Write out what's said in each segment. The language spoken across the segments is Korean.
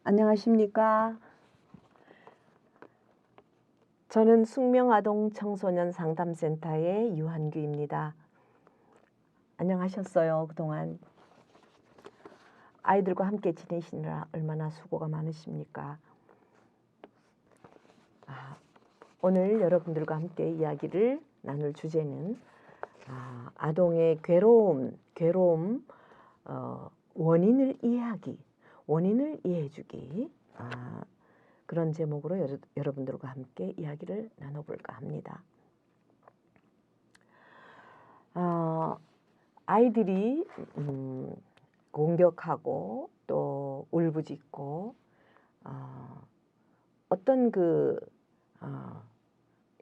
안녕하십니까. 저는 숙명아동 청소년 상담센터의 유한규입니다. 안녕하셨어요, 그동안. 아이들과 함께 지내시느라 얼마나 수고가 많으십니까. 오늘 여러분들과 함께 이야기를 나눌 주제는 아동의 괴로움 원인을 이해하기, 원인을 이해해주기, 그런 제목으로 여러분들과 함께 이야기를 나눠볼까 합니다. 아이들이 공격하고 또 울부짖고 어떤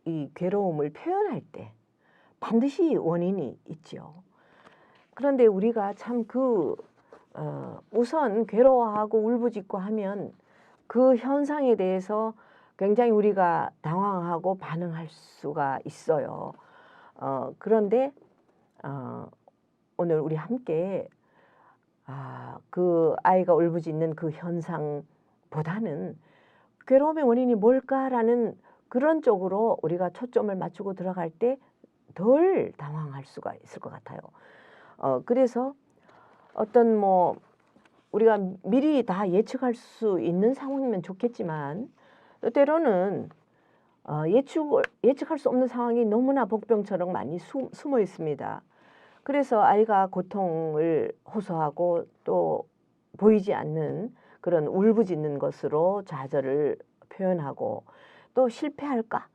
이 괴로움을 표현할 때 반드시 원인이 있죠. 그런데 우리가 참 우선 괴로워하고 울부짖고 하면 그 현상에 대해서 굉장히 우리가 당황하고 반응할 수가 있어요. 그런데 오늘 우리 함께 그 아이가 울부짖는 그 현상보다는 괴로움의 원인이 뭘까라는 그런 쪽으로 우리가 초점을 맞추고 들어갈 때 덜 당황할 수가 있을 것 같아요. 그래서 어떤 우리가 미리 다 예측할 수 있는 상황이면 좋겠지만 때로는 예측할 수 없는 상황이 너무나 복병처럼 많이 숨어 있습니다. 그래서 아이가 고통을 호소하고 또 보이지 않는 그런 울부짖는 것으로 좌절을 표현하고 또 실패할까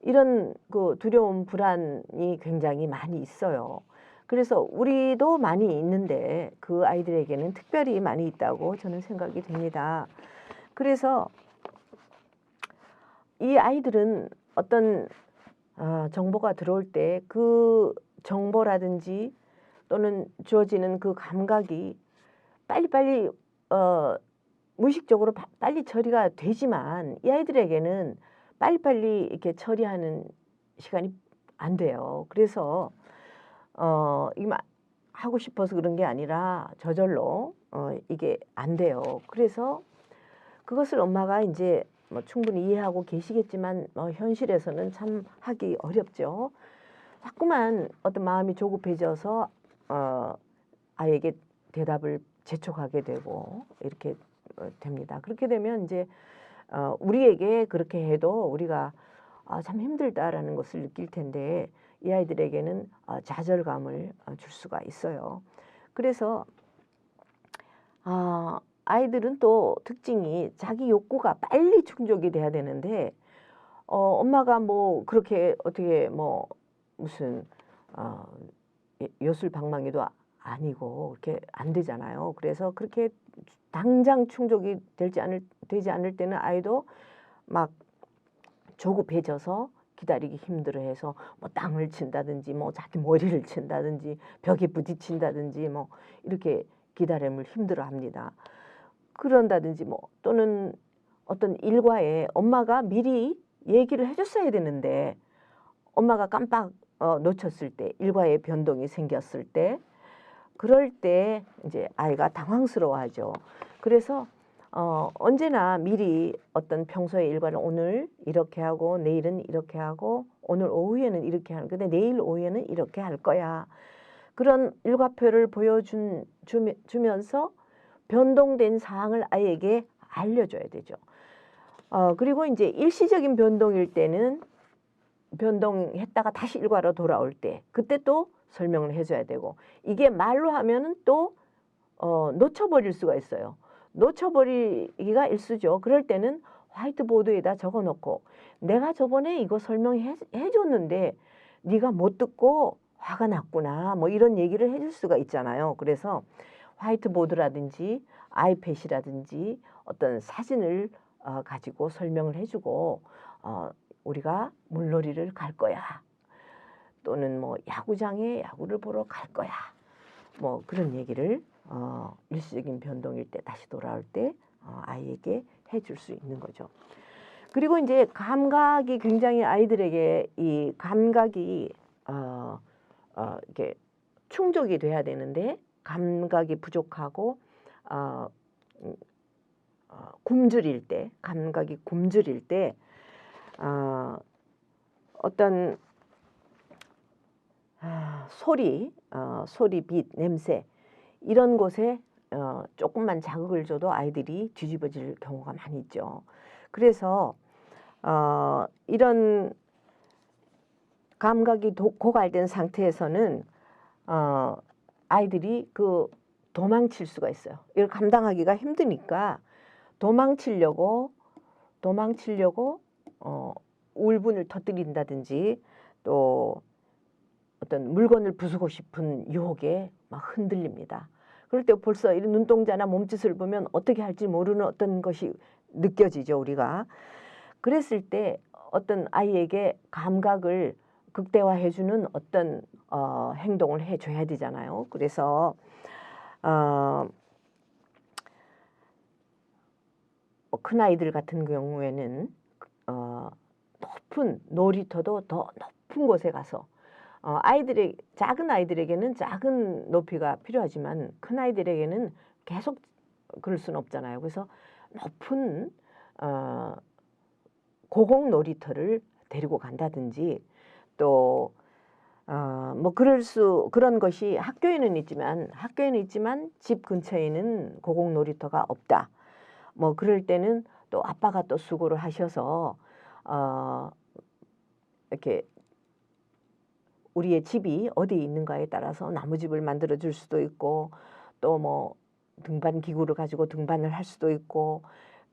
이런 두려움 불안이 굉장히 많이 있어요. 그래서 우리도 많이 있는데 그 아이들에게는 특별히 많이 있다고 저는 생각이 됩니다. 그래서 이 아이들은 어떤 정보가 들어올 때 그 정보라든지 또는 주어지는 그 감각이 빨리빨리 무의식적으로 빨리 처리가 되지만 이 아이들에게는 빨리빨리 이렇게 처리하는 시간이 안 돼요. 그래서 이게 하고 싶어서 그런 게 아니라 저절로 이게 안 돼요. 그래서 그것을 엄마가 이제 충분히 이해하고 계시겠지만 현실에서는 참 하기 어렵죠. 자꾸만 어떤 마음이 조급해져서 아이에게 대답을 재촉하게 되고 이렇게 됩니다. 그렇게 되면 이제 우리에게 그렇게 해도 우리가 참 힘들다라는 것을 느낄 텐데 이 아이들에게는 좌절감을 줄 수가 있어요. 그래서 아이들은 또 특징이 자기 욕구가 빨리 충족이 돼야 되는데 엄마가 그렇게 어떻게 무슨 요술방망이도 아니고 그렇게 안 되잖아요. 그래서 그렇게 당장 충족이 되지 않을 때는 아이도 막 조급해져서 기다리기 힘들어해서 땅을 친다든지 자기 머리를 친다든지 벽에 부딪힌다든지 이렇게 기다림을 힘들어합니다. 그런다든지 또는 어떤 일과에 엄마가 미리 얘기를 해줬어야 되는데 엄마가 깜빡 놓쳤을 때 일과에 변동이 생겼을 때 그럴 때 이제 아이가 당황스러워하죠. 그래서 언제나 미리 어떤 평소의 일과를 오늘 이렇게 하고 내일은 이렇게 하고 오늘 오후에는 이렇게 하는 근데 내일 오후에는 이렇게 할 거야. 그런 일과표를 보여주면서 변동된 사항을 아이에게 알려줘야 되죠. 그리고 이제 일시적인 변동일 때는 변동했다가 다시 일과로 돌아올 때 그때 또 설명을 해줘야 되고 이게 말로 하면은 또 놓쳐버릴 수가 있어요. 놓쳐버리기가 일쑤죠. 그럴 때는 화이트보드에다 적어놓고 내가 저번에 이거 설명해 줬는데 네가 못 듣고 화가 났구나 이런 얘기를 해줄 수가 있잖아요. 그래서 화이트보드라든지 아이패드라든지 어떤 사진을 가지고 설명을 해주고 우리가 물놀이를 갈 거야. 또는 야구장에 야구를 보러 갈 거야. 그런 얘기를 일시적인 변동일 때 다시 돌아올 때 아이에게 해줄 수 있는 거죠. 그리고 이제 감각이 굉장히 아이들에게 이 감각이 이렇게 충족이 돼야 되는데 감각이 부족하고 굶주릴 때, 감각이 굶주릴 때 어떤 소리, 소리, 빛, 냄새 이런 곳에 조금만 자극을 줘도 아이들이 뒤집어질 경우가 많이 있죠. 그래서 이런 감각이 고갈된 상태에서는 아이들이 그 도망칠 수가 있어요. 이걸 감당하기가 힘드니까 도망치려고 울분을 터뜨린다든지 또 어떤 물건을 부수고 싶은 유혹에 막 흔들립니다. 그럴 때 벌써 이런 눈동자나 몸짓을 보면 어떻게 할지 모르는 어떤 것이 느껴지죠, 우리가. 그랬을 때 어떤 아이에게 감각을 극대화해주는 어떤 행동을 해줘야 되잖아요. 그래서 큰 아이들 같은 경우에는 높은 놀이터도 더 높은 곳에 가서 작은 아이들에게는 작은 높이가 필요하지만 큰 아이들에게는 계속 그럴 수는 없잖아요. 그래서 높은 고공 놀이터를 데리고 간다든지 또 뭐 그런 것이 학교에는 있지만 집 근처에는 고공 놀이터가 없다. 뭐 그럴 때는 또 아빠가 또 수고를 하셔서 이렇게 우리의 집이 어디에 있는가에 따라서 나무집을 만들어 줄 수도 있고 또 뭐 등반 기구를 가지고 등반을 할 수도 있고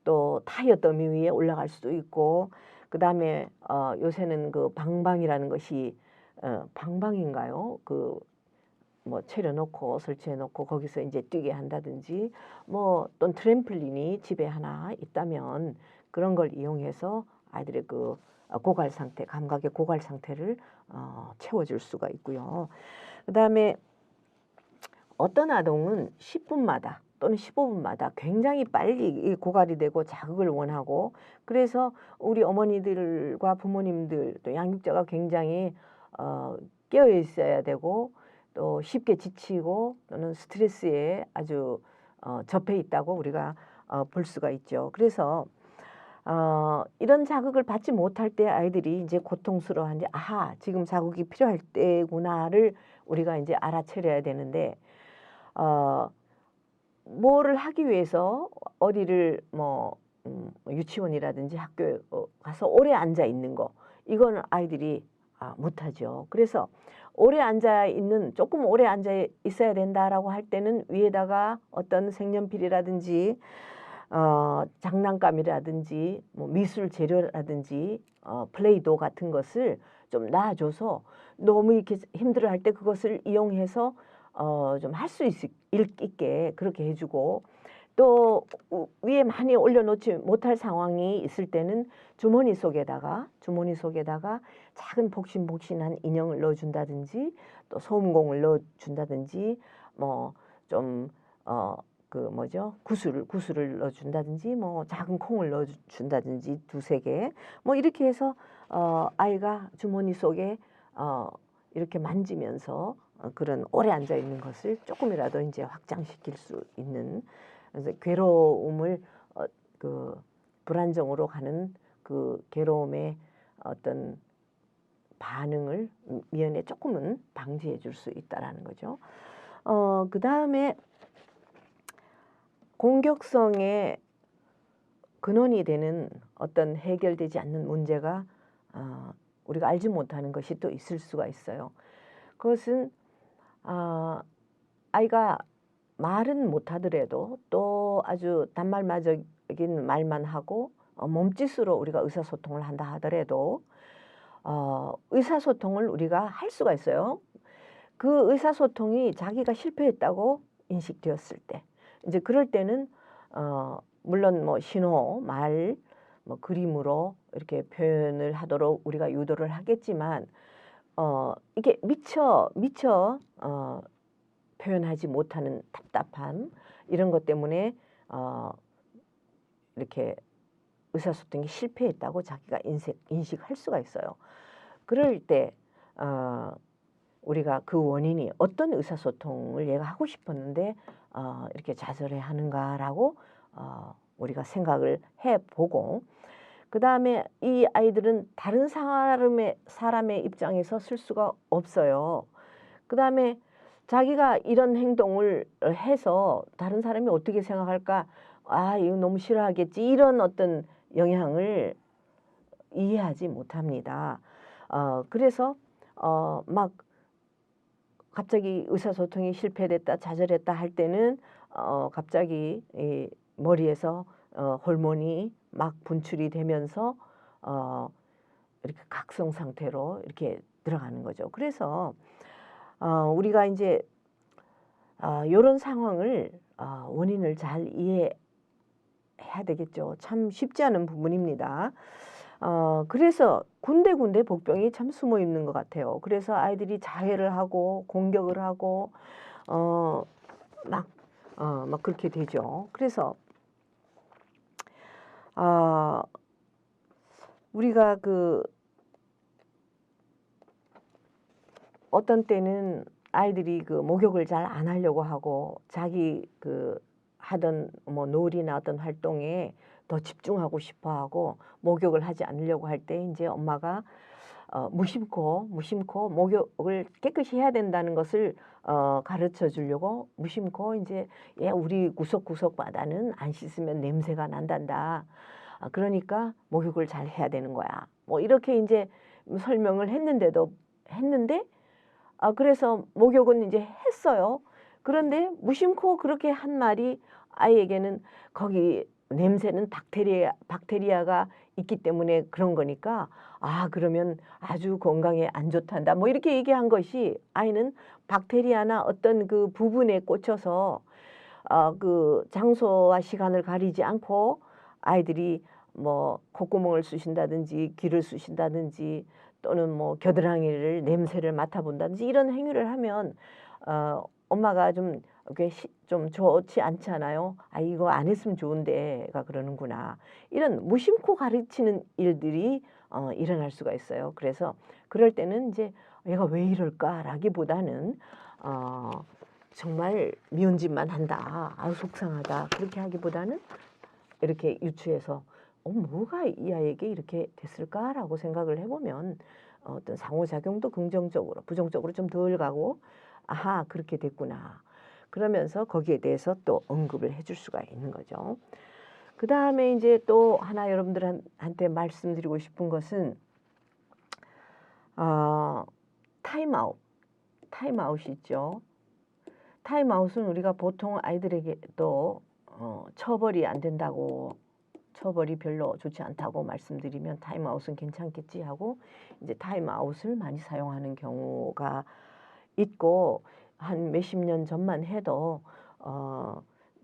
또 타이어 더미 위에 올라갈 수도 있고 그다음에 요새는 그 방방이라는 것이 방방인가요? 그 뭐 차려놓고 설치해놓고 거기서 이제 뛰게 한다든지 뭐 또 트램플린이 집에 하나 있다면 그런 걸 이용해서 아이들의 그 고갈 상태, 감각의 고갈 상태를 채워줄 수가 있고요. 그다음에 어떤 아동은 10분마다 또는 15분마다 굉장히 빨리 고갈이 되고 자극을 원하고 그래서 우리 어머니들과 부모님들 또 양육자가 굉장히 깨어 있어야 되고 또 쉽게 지치고 또는 스트레스에 아주 접해 있다고 우리가 볼 수가 있죠. 그래서 이런 자극을 받지 못할 때 아이들이 이제 고통스러워하는데 아하 지금 자극이 필요할 때구나를 우리가 이제 알아차려야 되는데 뭐를 하기 위해서 어디를 뭐 유치원이라든지 학교에 가서 오래 앉아 있는 거 이거는 아이들이 못하죠. 그래서 조금 오래 앉아 있어야 된다라고 할 때는 위에다가 어떤 색연필이라든지 장난감이라든지 뭐 미술 재료라든지 플레이도 같은 것을 좀 놔줘서 너무 이렇게 힘들어할 때 그것을 이용해서 좀 할 수 있게 그렇게 해주고 또 위에 많이 올려놓지 못할 상황이 있을 때는 주머니 속에다가 작은 복신복신한 인형을 넣어준다든지 또 소음공을 넣어준다든지 뭐 좀 구슬을 넣어준다든지 뭐 작은 콩을 넣어준다든지 두세 개 뭐 이렇게 해서 아이가 주머니 속에 이렇게 만지면서 그런 오래 앉아 있는 것을 조금이라도 이제 확장시킬 수 있는 그래서 괴로움을 그 불안정으로 가는 그 괴로움의 어떤 반응을 미연에 조금은 방지해 줄 수 있다라는 거죠. 그 다음에 공격성의 근원이 되는 어떤 해결되지 않는 문제가 우리가 알지 못하는 것이 또 있을 수가 있어요. 그것은 아이가 말은 못하더라도 또 아주 단말마적인 말만 하고 몸짓으로 우리가 의사소통을 한다 하더라도 의사소통을 우리가 할 수가 있어요. 그 의사소통이 자기가 실패했다고 인식되었을 때 이제 그럴 때는 물론 뭐 신호, 말, 뭐 그림으로 이렇게 표현을 하도록 우리가 유도를 하겠지만 이게 미처 표현하지 못하는 답답함 이런 것 때문에 이렇게 의사소통이 실패했다고 자기가 인식할 수가 있어요. 그럴 때 우리가 그 원인이 어떤 의사소통을 얘가 하고 싶었는데 이렇게 좌절해 하는가라고 우리가 생각을 해보고, 그 다음에 이 아이들은 다른 사람의 입장에서 쓸 수가 없어요. 그 다음에 자기가 이런 행동을 해서 다른 사람이 어떻게 생각할까? 아, 이거 너무 싫어하겠지. 이런 어떤 영향을 이해하지 못합니다. 그래서 막 갑자기 의사소통이 실패됐다, 좌절했다 할 때는 갑자기 이 머리에서 호르몬이 막 분출이 되면서 이렇게 각성 상태로 이렇게 들어가는 거죠. 그래서 우리가 이제 이런 상황을 원인을 잘 이해해야 되겠죠. 참 쉽지 않은 부분입니다. 그래서 군데군데 복병이 참 숨어 있는 것 같아요. 그래서 아이들이 자해를 하고 공격을 하고 막 그렇게 되죠. 그래서 우리가 그 어떤 때는 아이들이 그 목욕을 잘 안 하려고 하고 자기 그 하던 뭐 놀이나 어떤 활동에 더 집중하고 싶어 하고 목욕을 하지 않으려고 할 때 이제 엄마가 무심코 목욕을 깨끗이 해야 된다는 것을 가르쳐 주려고 무심코 이제 우리 구석구석마다는 안 씻으면 냄새가 난단다. 그러니까 목욕을 잘 해야 되는 거야. 뭐 이렇게 이제 설명을 했는데 그래서 목욕은 이제 했어요. 그런데 무심코 그렇게 한 말이 아이에게는 거기 냄새는 박테리아가 있기 때문에 그런 거니까 그러면 아주 건강에 안 좋단다. 뭐 이렇게 얘기한 것이 아이는 박테리아나 어떤 그 부분에 꽂혀서 그 장소와 시간을 가리지 않고 아이들이 뭐 콧구멍을 쑤신다든지 귀를 쑤신다든지 또는 뭐 겨드랑이를 냄새를 맡아본다든지 이런 행위를 하면 엄마가 좀 좋지 않잖아요. 이거 안 했으면 좋은데가 그러는구나. 이런 무심코 가르치는 일들이 일어날 수가 있어요. 그래서 그럴 때는 이제 얘가 왜 이럴까라기보다는 정말 미운 짓만 한다. 속상하다. 그렇게 하기보다는 이렇게 유추해서 뭐가 이 아이에게 이렇게 됐을까라고 생각을 해보면 어떤 상호작용도 긍정적으로 부정적으로 좀 덜 가고 그렇게 됐구나. 그러면서 거기에 대해서 또 언급을 해줄 수가 있는 거죠. 그 다음에 이제 또 하나 여러분들한테 말씀드리고 싶은 것은 타임아웃이 있죠. 타임아웃은 우리가 보통 아이들에게도 처벌이 안 된다고 처벌이 별로 좋지 않다고 말씀드리면 타임아웃은 괜찮겠지 하고 이제 타임아웃을 많이 사용하는 경우가 있고 한 몇십 년 전만 해도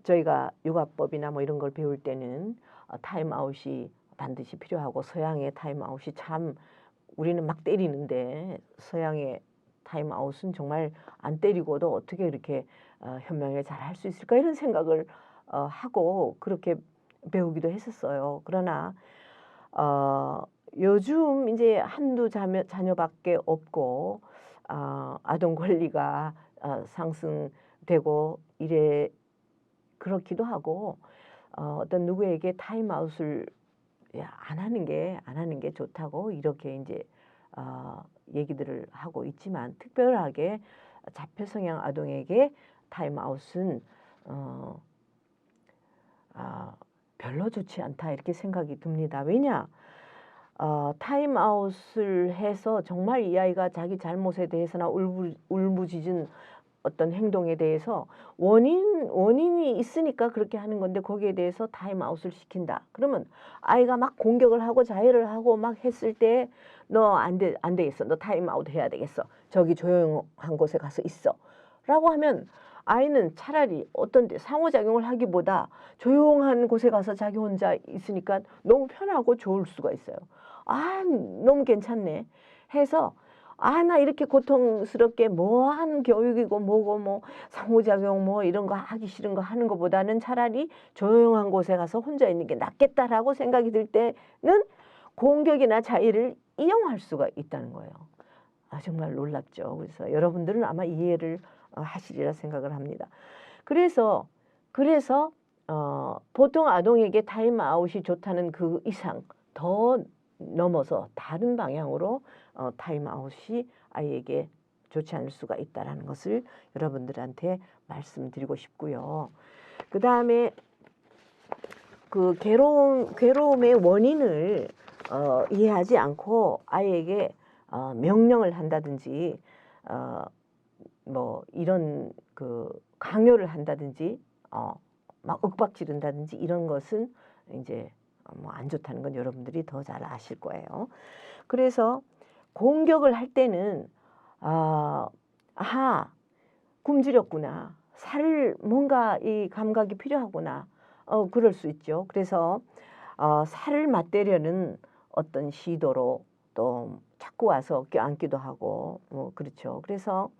저희가 육아법이나 뭐 이런 걸 배울 때는 타임아웃이 반드시 필요하고 서양의 타임아웃이 참 우리는 막 때리는데 서양의 타임아웃은 정말 안 때리고도 어떻게 이렇게 현명하게 잘 할 수 있을까 이런 생각을 하고 그렇게 배우기도 했었어요. 그러나 요즘 이제 한두 자녀밖에 없고 아동 권리가 상승되고 이래 그렇기도 하고 어떤 누구에게 타임아웃을 안 하는 게 좋다고 이렇게 이제 얘기들을 하고 있지만 특별하게 자폐 성향 아동에게 타임아웃은 별로 좋지 않다 이렇게 생각이 듭니다. 왜냐? 타임아웃을 해서 정말 이 아이가 자기 잘못에 대해서나 울부짖은 어떤 행동에 대해서 원인이 있으니까 그렇게 하는 건데 거기에 대해서 타임아웃을 시킨다. 그러면 아이가 막 공격을 하고 자해를 하고 막 했을 때 너 안 되겠어. 너 타임아웃 해야 되겠어. 저기 조용한 곳에 가서 있어. 라고 하면 아이는 차라리 어떤 데 상호작용을 하기보다 조용한 곳에 가서 자기 혼자 있으니까 너무 편하고 좋을 수가 있어요. 너무 괜찮네 해서 나 이렇게 고통스럽게 뭐한 교육이고 뭐고 뭐 상호작용 뭐 이런 거 하기 싫은 거 하는 것보다는 차라리 조용한 곳에 가서 혼자 있는 게 낫겠다라고 생각이 들 때는 공격이나 자의를 이용할 수가 있다는 거예요. 정말 놀랍죠. 그래서 여러분들은 아마 이해를 하시리라 생각을 합니다. 그래서 보통 아동에게 타임아웃이 좋다는 그 이상 더 넘어서 다른 방향으로 타임아웃이 아이에게 좋지 않을 수가 있다는 것을 여러분들한테 말씀드리고 싶고요. 그 다음에 그 괴로움의 원인을 이해하지 않고 아이에게 명령을 한다든지 뭐 이런 그 강요를 한다든지 막 윽박 지른다든지 이런 것은 이제 뭐 안 좋다는 건 여러분들이 더 잘 아실 거예요. 그래서 공격을 할 때는 아하 굶주렸구나, 살 뭔가 이 감각이 필요하구나, 그럴 수 있죠. 그래서 살을 맞대려는 어떤 시도로 또 자꾸 와서 껴안기도 하고 뭐 그렇죠. 그래서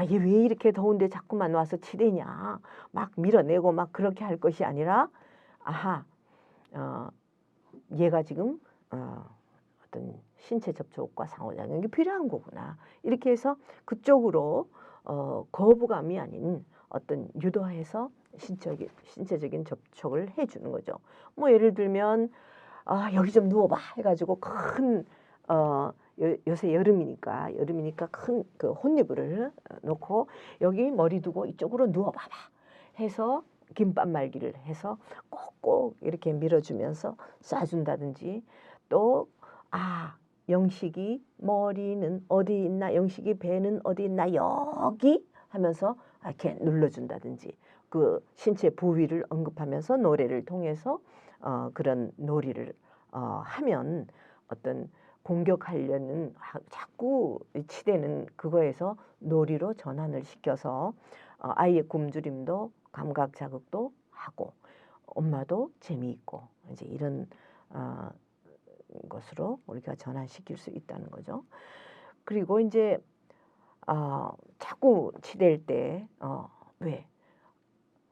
얘 왜 이렇게 더운데 자꾸만 와서 치대냐, 막 밀어내고 막 그렇게 할 것이 아니라 아하 얘가 지금 어떤 신체 접촉과 상호작용이 필요한 거구나, 이렇게 해서 그쪽으로 거부감이 아닌 어떤 유도해서 신체적인 접촉을 해주는 거죠. 뭐 예를 들면 여기 좀 누워봐 해가지고 큰 요새 여름이니까 큰 그 혼이불을 놓고 여기 머리 두고 이쪽으로 누워봐봐 해서 김밥 말기를 해서 꼭꼭 이렇게 밀어주면서 쏴준다든지, 또 영식이 머리는 어디 있나, 영식이 배는 어디 있나 여기 하면서 이렇게 눌러준다든지, 그 신체 부위를 언급하면서 노래를 통해서 그런 놀이를 하면 어떤 공격하려는 자꾸 치대는 그거에서 놀이로 전환을 시켜서 아이의 굶주림도 감각 자극도 하고 엄마도 재미있고 이제 이런 것으로 우리가 전환시킬 수 있다는 거죠. 그리고 이제 자꾸 치댈 때 왜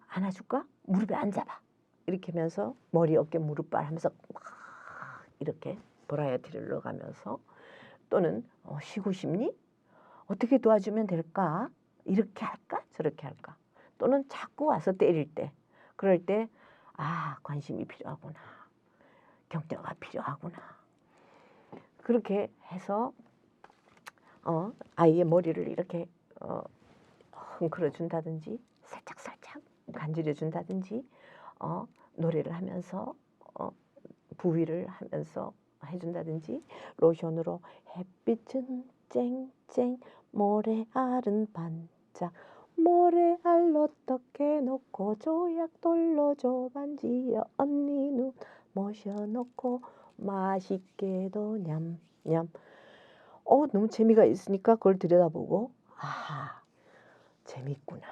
안아줄까? 무릎에 앉아봐 이렇게 하면서 머리 어깨 무릎발 하면서 막 이렇게 버라이어티를 넣어가면서, 또는 쉬고 싶니? 어떻게 도와주면 될까? 이렇게 할까? 저렇게 할까? 또는 자꾸 와서 때릴 때, 그럴 때 관심이 필요하구나, 격려가 필요하구나, 그렇게 해서 아이의 머리를 이렇게 흔들어 준다든지 살짝 간지려 준다든지 노래를 하면서 부위를 하면서 해준다든지, 로션으로 햇빛은 쨍쨍 모래알은 반짝, 모래알 어떻게 놓고 조약 돌려줘 반지여 언니 눈 모셔놓고 맛있게도 냠냠. 너무 재미가 있으니까 그걸 들여다보고 재밌구나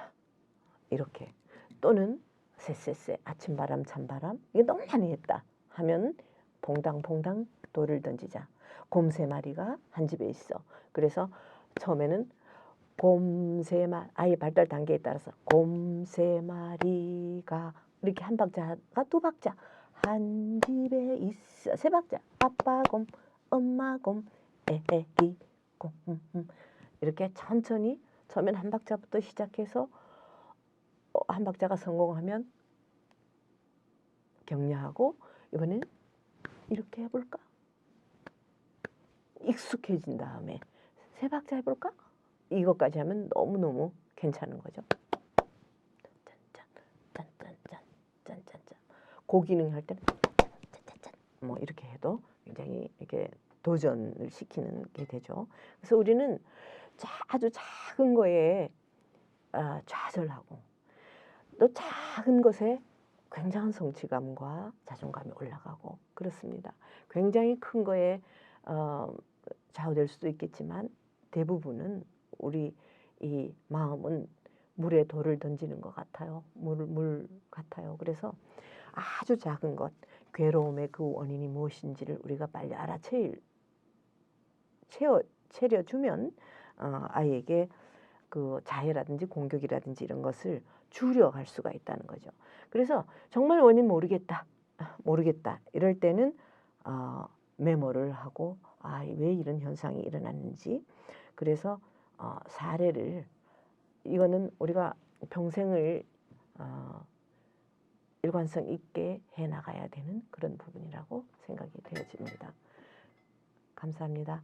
이렇게. 또는 쎄쎄쎄 아침바람 찬바람 이게 너무 많이 했다 하면 봉당봉당 돌을 던지자. 곰 3마리가 한 집에 있어. 그래서 처음에는 아이의 발달 단계에 따라서 곰 3마리가 이렇게 한 박자가 2박자, 한 집에 있어 3박자, 아빠 곰 엄마 곰 애기 곰 이렇게 천천히 처음엔 한 박자부터 시작해서 한 박자가 성공하면 격려하고, 이번엔 이렇게 해볼까? 익숙해진 다음에 3박자 해볼까? 이것까지 하면 너무너무 괜찮은 거죠. 짠짠짠 짠짠짠. 고기능 할 때는 짠짠짠 뭐 이렇게 해도 굉장히 이렇게 도전을 시키는 게 되죠. 그래서 우리는 아주 작은 거에 좌절하고 또 작은 것에 굉장한 성취감과 자존감이 올라가고 그렇습니다. 굉장히 큰 거에 좌우될 수도 있겠지만 대부분은 우리 이 마음은 물에 돌을 던지는 것 같아요. 물 같아요. 그래서 아주 작은 것, 괴로움의 그 원인이 무엇인지를 우리가 빨리 채려주면 아이에게 그 자해라든지 공격이라든지 이런 것을 줄여갈 수가 있다는 거죠. 그래서 정말 원인 모르겠다 이럴 때는 메모를 하고 왜 이런 현상이 일어났는지, 그래서 사례를, 이거는 우리가 평생을 일관성 있게 해 나가야 되는 그런 부분이라고 생각이 되어집니다. 감사합니다.